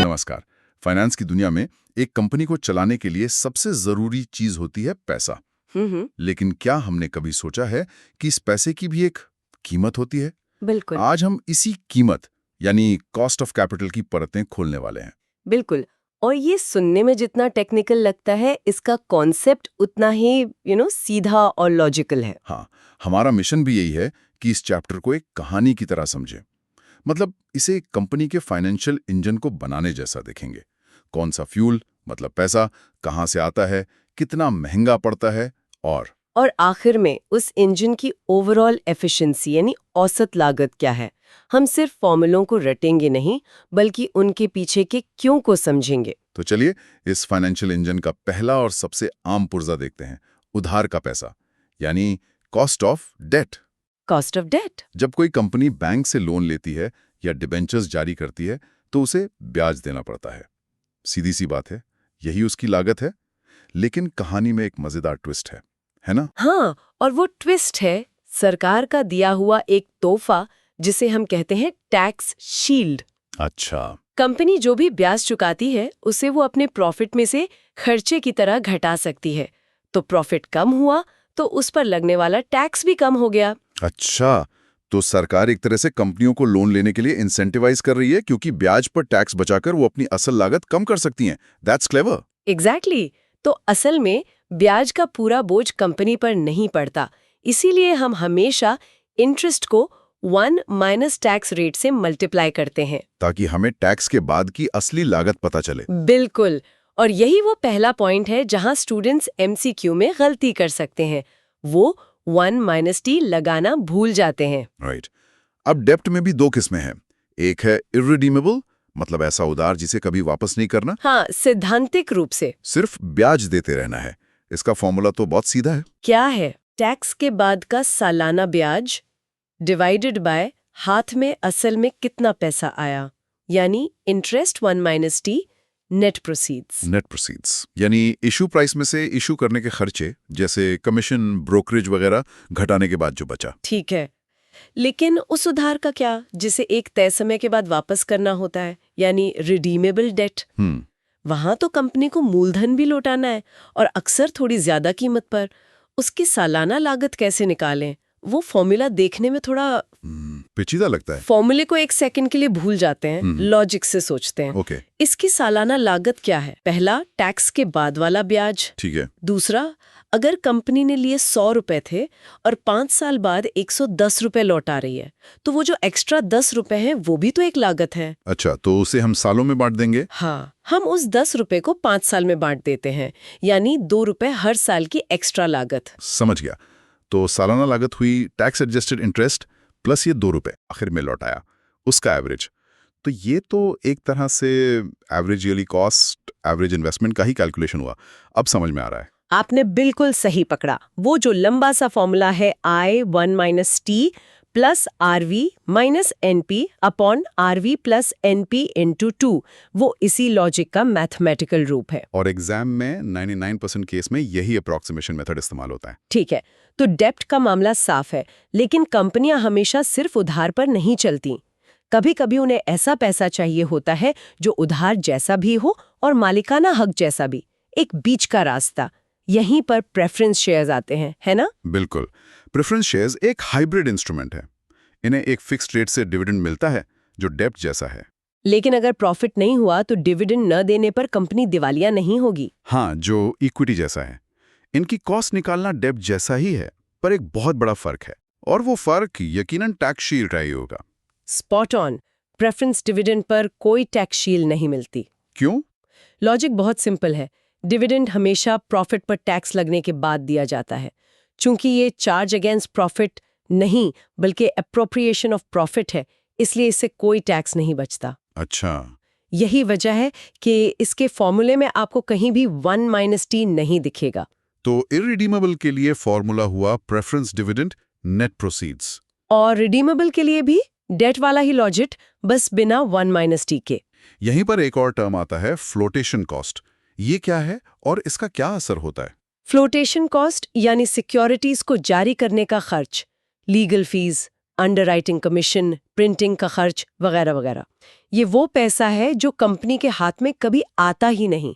नमस्कार। फाइनेंस की दुनिया में एक कंपनी को चलाने के लिए सबसे जरूरी चीज होती है पैसा। लेकिन क्या हमने कभी सोचा है कि इस पैसे की भी एक कीमत होती है? बिल्कुल। आज हम इसी कीमत यानी कॉस्ट ऑफ कैपिटल की परतें खोलने वाले हैं। बिल्कुल। और ये सुनने में जितना टेक्निकल लगता है, इसका कॉन्सेप्ट उतना ही सीधा और लॉजिकल है। हाँ, हमारा मिशन भी यही है कि इस चैप्टर को एक कहानी की तरह समझें। मतलब इसे एक कंपनी के फाइनेंशियल इंजन को बनाने जैसा देखेंगे। कौन सा फ्यूल मतलब पैसा कहाँ से आता है, कितना महंगा पड़ता है और आखिर में उस इंजन की ओवरऑल एफिशिएंसी यानी औसत लागत क्या है। हम सिर्फ फॉर्मूलों को रटेंगे नहीं, बल्कि उनके पीछे के क्यों को समझेंगे। तो चलिए इस फाइनेंशियल इंजन का पहला और सबसे आम पुर्जा देखते हैं, उधार का पैसा यानी cost of debt. Cost of debt. जब कोई कंपनी बैंक से लोन लेती है या डिबेंचर्स जारी करती है तो उसे ब्याज देना पड़ता है। सीधी सी बात है, यही उसकी लागत है। लेकिन कहानी में एक मजेदार ट्विस्ट है ना? हाँ, और वो ट्विस्ट है सरकार का दिया हुआ एक तोहफा, जिसे हम कहते हैं टैक्स शील्ड। अच्छा। कंपनी जो भी ब्याज चुकाती है उसे वो अपने प्रॉफिट में से खर्चे की तरह घटा सकती है। तो प्रॉफिट कम हुआ तो उस पर लगने वाला टैक्स भी कम हो गया। अच्छा, तो सरकार एक तरह से कंपनियों को लोन लेने के लिए इंसेंटिवाइज कर रही है, क्योंकि ब्याज पर टैक्स बचाकर वो अपनी असल लागत कम कर सकती हैं। That's clever. एग्जैक्टली। तो असल में ब्याज का पूरा बोझ कंपनी पर नहीं पड़ता। इसीलिए हम हमेशा इंटरेस्ट को 1 माइनस टैक्स रेट से मल्टीप्लाई करते हैं, ताकि हमें टैक्स के बाद की असली लागत पता चले। बिल्कुल। और यही वो पहला पॉइंट है जहां स्टूडेंट्स एमसीक्यू में गलती कर सकते हैं। वो 1 माइनस टी लगाना भूल जाते हैं। राइट। अब डेप्ट में भी दो किस्में हैं। एक है इर्रिडीमेबल, मतलब ऐसा उधार जिसे कभी वापस नहीं करना। हाँ, सैद्धांतिक रूप से सिर्फ ब्याज देते रहना है। इसका फॉर्मूला तो बहुत सीधा है। क्या है? टैक्स के बाद का सालाना ब्याज डिवाइडेड बाय हाथ में असल में कितना पैसा आया, यानी interest 1 minus T net proceeds. Net proceeds यानी इशू प्राइस में से इशू करने के खर्चे जैसे कमीशन, ब्रोकरेज वगैरह घटाने के बाद जो बचा। ठीक है, लेकिन उस उधार का क्या जिसे एक तय समय के बाद वापस करना होता है, यानी रिडीमेबल डेट? वहां तो कंपनी को मूलधन भी लौटाना है, और अक्सर थोड़ी ज्यादा कीमत पर। उसकी सालाना लागत कैसे निकालें? वो फॉर्मूला देखने में थोड़ा पेचीदा लगता है। फॉर्मूले को एक सेकंड के लिए भूल जाते हैं, लॉजिक से सोचते हैं। ओके। इसकी सालाना लागत क्या है? पहला, टैक्स के बाद वाला ब्याज। ठीक है। दूसरा, अगर कंपनी ने लिए 100 रुपए थे और 5 साल बाद 110 रुपए लौटा रही है, तो वो जो एक्स्ट्रा 10 रुपए हैं वो भी तो एक लागत है। अच्छा, तो उसे हम सालों में बांट देंगे? हाँ, हम उस 10 रुपए को 5 साल में बांट देते हैं, यानी 2 रुपए हर साल की एक्स्ट्रा लागत। समझ गया। तो सालाना लागत हुई टैक्स एडजस्टेड इंटरेस्ट प्लस ये 2 रुपए आखिर में लौटाया, उसका एवरेज। तो ये तो एक तरह से average yearly cost, average investment का ही कैलकुलेशन हुआ। अब समझ में आ रहा है। आपने बिल्कुल सही पकड़ा। वो जो लंबा सा फॉर्मूला है I1 minus T plus RV minus NP upon RV plus NP into 2, वो इसी लॉजिक का मैथमेटिकल रूप है। और एग्जाम में 99% केस में यही अप्रॉक्सीमेशन मेथड इस्तेमाल होता है। ठीक है, तो डेप्ट का मामला साफ है, लेकिन कंपनियां हमेशा सिर्फ उधार पर नहीं चलती। कभी कभी उन्हें ऐसा पैसा चाहिए होता है जो उधार जैसा भी हो और मालिकाना हक जैसा भी, एक बीच का रास्ता। यहीं पर प्रेफरेंस शेयर्स आते हैं, है ना? बिल्कुल। प्रेफरेंस शेयर्स एक हाइब्रिड इंस्ट्रूमेंट है। इन्हें एक फिक्स्ड रेट से डिविडेंड मिलता है जो डेप्ट जैसा है। लेकिन अगर प्रॉफिट नहीं हुआ तो डिविडेंड न देने पर कंपनी दिवालिया नहीं होगी। हाँ, जो इक्विटी जैसा है। इनकी कॉस्ट निकालना डेप्ट जैसा ही है, पर एक बहुत बड़ा फर्क है, और वो फर्क यकीनन टैक्स शील्ड ही होगा। Spot on. Preference dividend per कोई टैक्स शील्ड नहीं मिलती। क्यों? लॉजिक बहुत सिंपल है। डिविडेंड हमेशा प्रॉफिट पर टैक्स लगने के बाद दिया जाता है। चूंकि ये चार्ज अगेंस्ट प्रॉफिट नहीं बल्कि एप्रोप्रिएशन ऑफ प्रॉफिट है, इसलिए इससे कोई टैक्स नहीं बचता। अच्छा। यही वजह है कि इसके फॉर्मूले में आपको कहीं भी 1 माइनस टी नहीं दिखेगा। तो इररिडीमेबल के लिए फॉर्मूला हुआ प्रेफरेंस डिविडेंड नेट प्रोसीड्स, और रिडीमेबल के लिए भी डेट वाला ही लॉजिक, बस बिना 1 माइनस टी के। यहीं पर एक और टर्म आता है फ्लोटेशन कॉस्ट। ये क्या है और इसका क्या असर होता है? फ्लोटेशन कॉस्ट यानी सिक्योरिटीज को जारी करने का खर्च, legal fees, underwriting commission, printing का खर्च वगैरह वगैरह। ये वो पैसा है जो कंपनी के हाथ में कभी आता ही नहीं,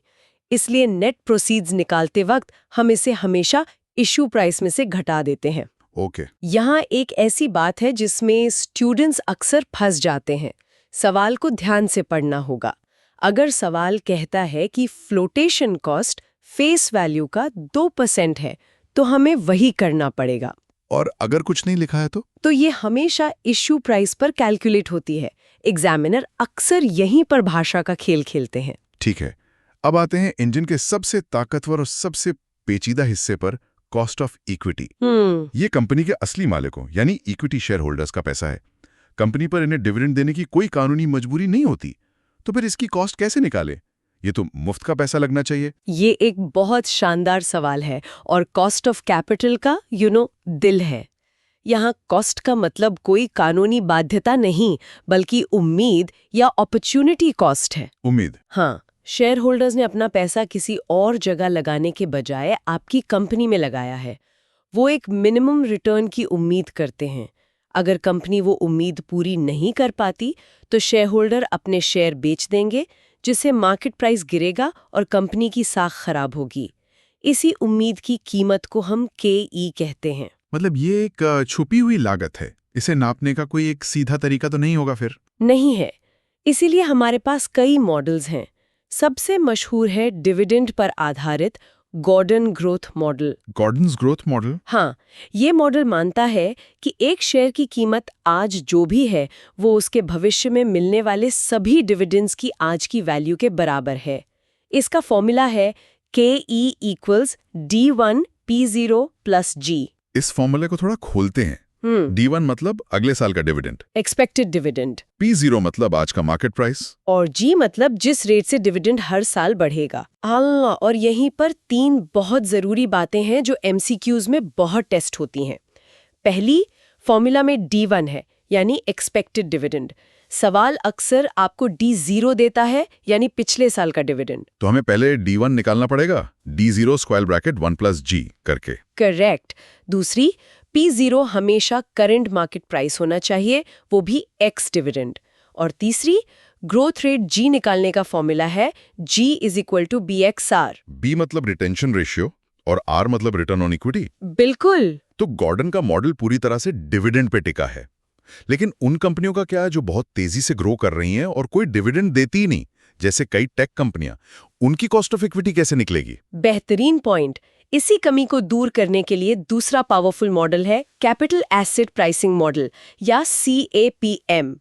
इसलिए नेट प्रोसीड्स निकालते वक्त हम इसे हमेशा इशू प्राइस में से घटा देते हैं। ओके। यहाँ एक ऐसी बात है जिसमें स्टूडेंट्स अक्सर फंस जाते हैं। सवाल को ध्यान से पढ़ना होगा। अगर सवाल कहता है कि फ्लोटेशन कॉस्ट फेस वैल्यू का 2% है, तो हमें वही करना पड़ेगा। और अगर कुछ नहीं लिखा है तो ये हमेशा इश्यू प्राइस पर कैलकुलेट होती है। एग्जामिनर अक्सर यहीं पर भाषा का खेल खेलते हैं। ठीक है। अब आते हैं इंजन के सबसे ताकतवर और सबसे पेचीदा हिस्से पर, कॉस्ट ऑफ इक्विटी। ये कंपनी के असली मालिकों यानी इक्विटी शेयर होल्डर्स का पैसा है। कंपनी पर इन्हें डिविडेंड देने की कोई कानूनी मजबूरी नहीं होती, तो फिर इसकी कॉस्ट कैसे निकाले? ये तो मुफ्त का पैसा लगना चाहिए। ये एक बहुत शानदार सवाल है और कॉस्ट ऑफ कैपिटल का दिल है। यहाँ कॉस्ट का मतलब कोई कानूनी बाध्यता नहीं, बल्कि उम्मीद या अपॉर्चुनिटी कॉस्ट है। उम्मीद? हाँ, शेयर होल्डर्स ने अपना पैसा किसी और जगह लगाने के बजाय आपकी कंपनी में लगाया है। वो एक मिनिमम रिटर्न की उम्मीद करते हैं। अगर कंपनी वो उम्मीद पूरी नहीं कर पाती, तो शेयर होल्डर अपने शेयर बेच देंगे, जिससे मार्केट प्राइस गिरेगा और कंपनी की साख खराब होगी। इसी उम्मीद की कीमत को हम KE कहते हैं। मतलब ये एक छुपी हुई लागत है। इसे नापने का कोई एक सीधा तरीका तो नहीं होगा फिर? नहीं है। इसीलिए हमारे पास कई मॉडल्स हैं। सबसे मशहूर है डिविडेंड पर आधारित Gordon growth model. Gordon's growth model? हाँ, ये मॉडल मानता है कि एक शेयर की कीमत आज जो भी है, वो उसके भविष्य में मिलने वाले सभी डिविडेंड्स की आज की वैल्यू के बराबर है। इसका फॉर्मूला है KE = D1 P0 + G। इस फॉर्मूले को थोड़ा खोलते हैं। D1 मतलब अगले साल का डिविडेंड, एक्सपेक्टेड डिविडेंड। P0 मतलब आज का मार्केट प्राइस, और G मतलब जिस रेट से डिविडेंड हर साल बढ़ेगा। और यहीं पर 3 बहुत जरूरी बातें हैं जो MCQs में बहुत टेस्ट होती हैं। पहली, फॉर्मूला में D1 है, यानी एक्सपेक्टेड डिविडेंड। सवाल अक्सर आपको D0 देता है, यानी पिछले साल का डिविडेंड। तो हमें पहले D1 निकालना पड़ेगा, D0 स्क्वायर ब्रैकेट 1 + G करके। करेक्ट। दूसरी, P0 हमेशा करंट मार्केट प्राइस होना चाहिए, वो भी एक्स डिविडेंड। और तीसरी, ग्रोथ रेट G निकालने का फॉर्मूला है G = BXR। B मतलब रिटेंशन रेशियो और R मतलब रिटर्न ऑन इक्विटी। बिल्कुल। तो गॉर्डन का मॉडल पूरी तरह से डिविडेंड पे टिका है। लेकिन उन कंपनियों का क्या, जो बहुत तेजी से ग्रो कर रही हैं और कोई डिविडेंड देती ही नहीं, जैसे कई टेक कंपनियां, उनकी कॉस्ट ऑफ इक्विटी कैसे निकलेगी? बेहतरीन पॉइंट। इसी कमी को दूर करने के लिए दूसरा पावरफुल मॉडल है कैपिटल एसेट प्राइसिंग मॉडल या CAPM।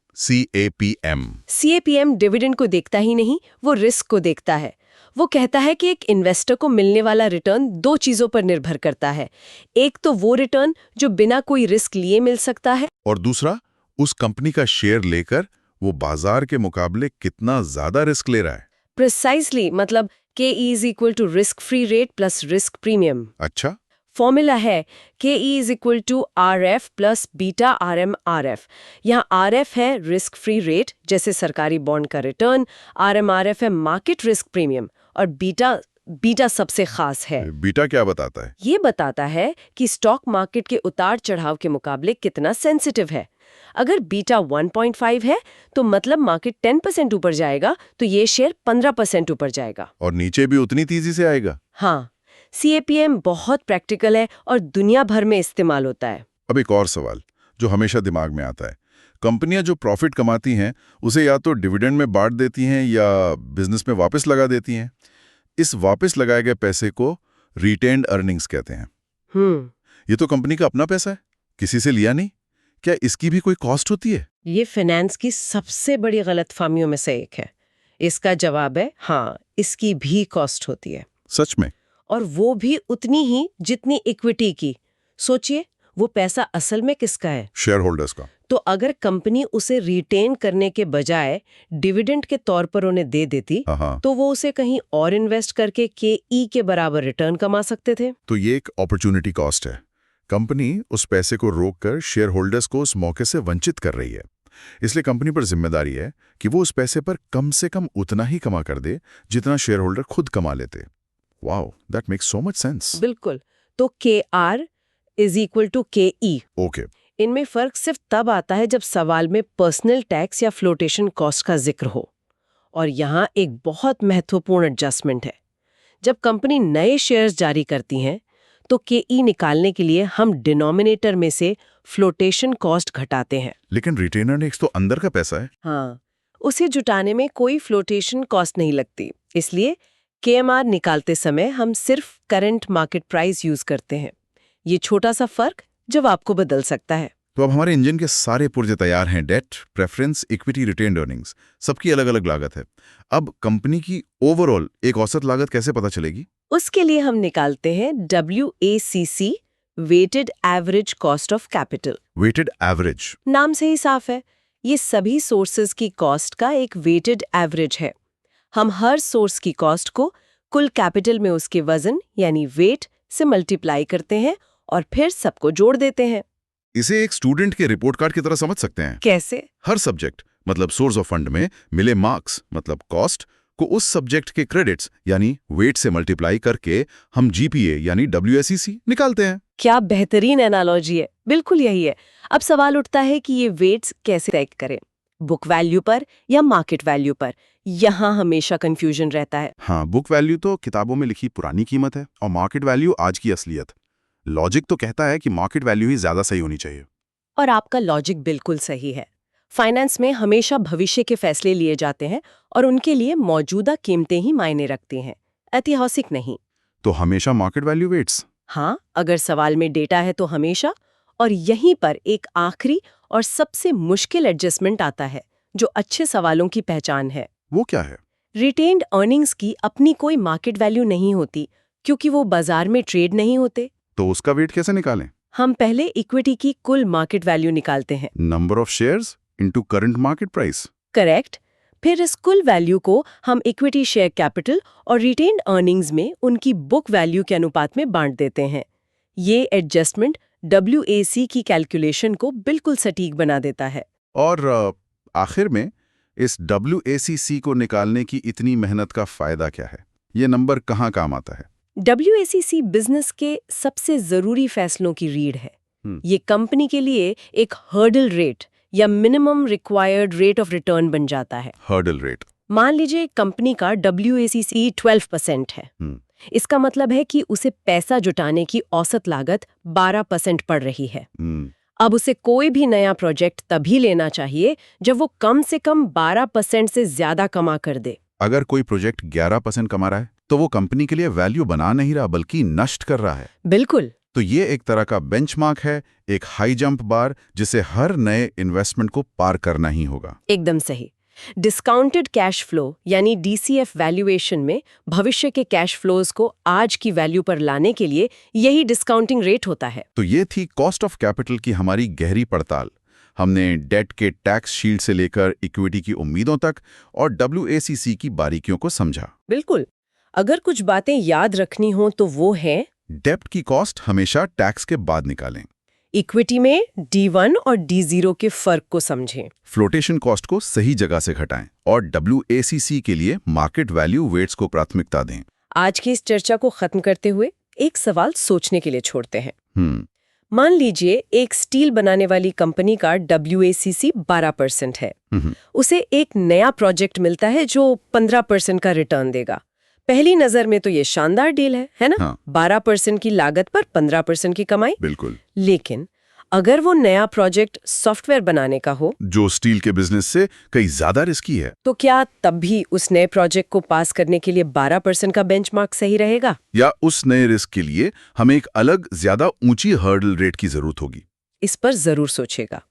CAPM डिविडेंड को देखता ही नहीं, वो रिस्क को देखता है। वो कहता है कि एक इन्वेस्टर को मिलने वाला रिटर्न 2 चीजों पर निर्भर करता है। एक तो वो रिटर्न जो बिना कोई रिस्क लिए मिल सकता है, और दूसरा, उस कंपनी का शेयर लेकर वो बाजार के मुकाबले कितना ज्यादा रिस्क ले रहा है। प्रिसाइसली, मतलब KE = risk free rate + risk premium. अच्छा। फॉर्मूला है KE = RF + बीटा RMRF। यहाँ RF है रिस्क फ्री रेट, जैसे सरकारी बॉन्ड का रिटर्न, RMRF है मार्केट रिस्क प्रीमियम, और बीटा सबसे खास है। बीटा क्या बताता है? ये बताता है कि स्टॉक मार्केट के उतार चढ़ाव के मुकाबले कितना सेंसिटिव है। अगर बीटा 1.5 है, तो मतलब मार्केट 10% ऊपर जाएगा, तो ये शेयर 15% ऊपर जाएगा। और नीचे भी उतनी तेजी से आएगा। हाँ, CAPM बहुत प्रैक्टिकल है और दुनिया भर में इस्तेमाल होता है। अब एक और सवाल जो हमेशा दिमाग में आता है, कंपनियां जो प्रॉफिट कमाती हैं उसे या तो डिविडेंड में बांट देती हैं या बिजनेस में वापस लगा देती हैं। इस वापस लगाए गए पैसे को रिटेन्ड अर्निंग्स कहते हैं। ये तो कंपनी का अपना पैसा है, किसी से लिया नहीं। क्या इसकी भी कोई कॉस्ट होती है? ये फाइनेंस की सबसे बड़ी गलतफहमियों में से एक है। इसका जवाब है हाँ, इसकी भी कॉस्ट होती है। सच में? और वो भी उतनी ही जितनी इक्विटी की। सोचिए, वो पैसा असल में किसका है? शेयर होल्डर्स का। तो अगर कंपनी उसे रिटेन करने के बजाय डिविडेंड के तौर पर उन्हें दे देती, तो वो उसे कहीं और इन्वेस्ट करके KE के बराबर रिटर्न कमा सकते थे। तो ये एक अपॉर्चुनिटी कॉस्ट है। कंपनी उस पैसे को रोककर शेयर होल्डर्स को उस मौके से वंचित कर रही है। इसलिए कंपनी पर जिम्मेदारी है कि वो उस पैसे पर कम से कम उतना ही कमा कर दे जितना शेयर होल्डर खुद कमा लेते। Wow, that makes so much sense. बिल्कुल। तो KR is equal to KE। Okay, इनमें फर्क सिर्फ तब आता है जब सवाल में पर्सनल टैक्स या फ्लोटेशन कॉस्ट का जिक्र हो। और यहाँ एक बहुत महत्वपूर्ण एडजस्टमेंट है। जब कंपनी नए शेयर्स जारी करती हैं तो KE निकालने के लिए हम डिनोमिनेटर में से फ्लोटेशन कॉस्ट घटाते हैं। लेकिन रिटेन अर्निंग्स तो अंदर का पैसा है। हाँ, उसे जुटाने में कोई फ्लोटेशन कॉस्ट नहीं लगती, इसलिए KMR निकालते समय हम सिर्फ करंट मार्केट प्राइस यूज करते हैं। ये छोटा सा फर्क जवाब को बदल सकता है। तो अब हमारे इंजन के सारे पुर्जे तैयार हैं। Debt, preference, equity, retained earnings, सबकी अलग अलग लागत है। अब कंपनी की ओवरऑल एक औसत लागत कैसे पता चलेगी? उसके लिए हम निकालते हैं WACC, weighted average cost of capital. Weighted average. नाम से ही साफ है, ये सभी सोर्सेज की कॉस्ट का एक वेटेड एवरेज है। हम हर सोर्स की कॉस्ट को कुल कैपिटल में उसके वजन यानी वेट से मल्टीप्लाई करते हैं और फिर सबको जोड़ देते हैं। इसे एक स्टूडेंट के रिपोर्ट कार्ड की तरह समझ सकते हैं। कैसे? हर सब्जेक्ट मतलब सोर्स ऑफ फंड में मिले मार्क्स मतलब कॉस्ट को उस सब्जेक्ट के क्रेडिट्स यानी वेट से मल्टीप्लाई करके हम GPA यानी WACC निकालते हैं। क्या बेहतरीन एनालॉजी है। बिल्कुल यही है। अब सवाल उठता है कि ये वेट्स कैसे तय करें, बुक वैल्यू पर या मार्केट वैल्यू पर? यहाँ हमेशा कंफ्यूजन रहता है। हाँ, बुक वैल्यू तो किताबों में लिखी पुरानी कीमत है और मार्केट वैल्यू आज की असलियत। लॉजिक तो कहता है कि मार्केट वैल्यू ही ज्यादा सही होनी चाहिए। और आपका लॉजिक बिल्कुल सही है। फाइनेंस में हमेशा भविष्य के फैसले लिए जाते हैं और उनके लिए मौजूदा कीमतें ही मायने रखती हैं, ऐतिहासिक नहीं। तो हमेशा मार्केट वैल्यू वेट्स। हाँ, अगर सवाल में डेटा है तो हमेशा। और यहीं पर एक आखिरी और सबसे मुश्किल एडजस्टमेंट आता है जो अच्छे सवालों की पहचान है। वो क्या है? रिटेन्ड अर्निंग्स की अपनी कोई मार्केट वैल्यू नहीं होती क्योंकि वो बाजार में ट्रेड नहीं होते। तो उसका वेट कैसे निकालें? हम पहले इक्विटी की कुल मार्केट वैल्यू निकालते हैं। Number of shares into current market price. Correct. फिर इस कुल वैल्यू को हम इक्विटी शेयर कैपिटल और रिटेन्ड अर्निंग्स में उनकी बुक वैल्यू के अनुपात में बांट देते हैं। ये एडजस्टमेंट WAC की कैलकुलेशन को बिल्कुल सटीक बना देता है। और आखिर में इस WACC को निकालने की इतनी मेहनत का फायदा क्या है? ये नंबर कहाँ काम आता है? WACC बिजनेस के सबसे जरूरी फैसलों की रीढ़ है। ये कंपनी के लिए एक हर्डल रेट या minimum required rate of return बन जाता है। Hurdle rate. मान लीजिए कंपनी का WACC 12% है। इसका मतलब है कि उसे पैसा जुटाने की औसत लागत 12% पड़ रही है। अब उसे कोई भी नया प्रोजेक्ट तभी लेना चाहिए जब वो कम से कम 12% से ज्यादा कमा कर दे। अगर कोई प्रोजेक्ट 11% कमा रहा है तो वो कंपनी के लिए वैल्यू बना नहीं रहा बल्कि नष्ट कर रहा है। बिल्कुल। तो ये एक तरह का बेंचमार्क है, एक हाई जंप बार जिसे हर नए इन्वेस्टमेंट को पार करना ही होगा। एकदम सही। डिस्काउंटेड कैश फ्लो यानी DCF वैल्यूएशन में भविष्य के कैश फ्लोज को आज की वैल्यू पर लाने के लिए यही डिस्काउंटिंग रेट होता है। तो ये थी कॉस्ट ऑफ कैपिटल की हमारी गहरी पड़ताल। हमने डेट के टैक्स शील्ड से लेकर इक्विटी की उम्मीदों तक और WACC की बारीकियों को समझा। बिल्कुल। अगर कुछ बातें याद रखनी हो तो वो है, डेप्ट की कॉस्ट हमेशा टैक्स के बाद निकालें। इक्विटी में D1 और D0 के फर्क को समझें। फ्लोटेशन कॉस्ट को सही जगह से घटाएं और WACC के लिए मार्केट वैल्यू वेट्स को प्राथमिकता दें। आज की इस चर्चा को खत्म करते हुए एक सवाल सोचने के लिए छोड़ते हैं। मान लीजिए एक स्टील बनाने वाली कंपनी का WACC 12% है। उसे एक नया प्रोजेक्ट मिलता है जो 15% का रिटर्न देगा। पहली नजर में तो ये शानदार डील है ना? हाँ। 12% की लागत पर 15% की कमाई। बिल्कुल। लेकिन अगर वो नया प्रोजेक्ट सॉफ्टवेयर बनाने का हो जो स्टील के बिजनेस से कई ज्यादा रिस्की है, तो क्या तब भी उस नए प्रोजेक्ट को पास करने के लिए 12% का बेंचमार्क सही रहेगा? या उस नए रिस्क के लिए हमें एक अलग ज्यादा ऊंची हर्डल रेट की जरूरत होगी? इस पर जरूर सोचेगा।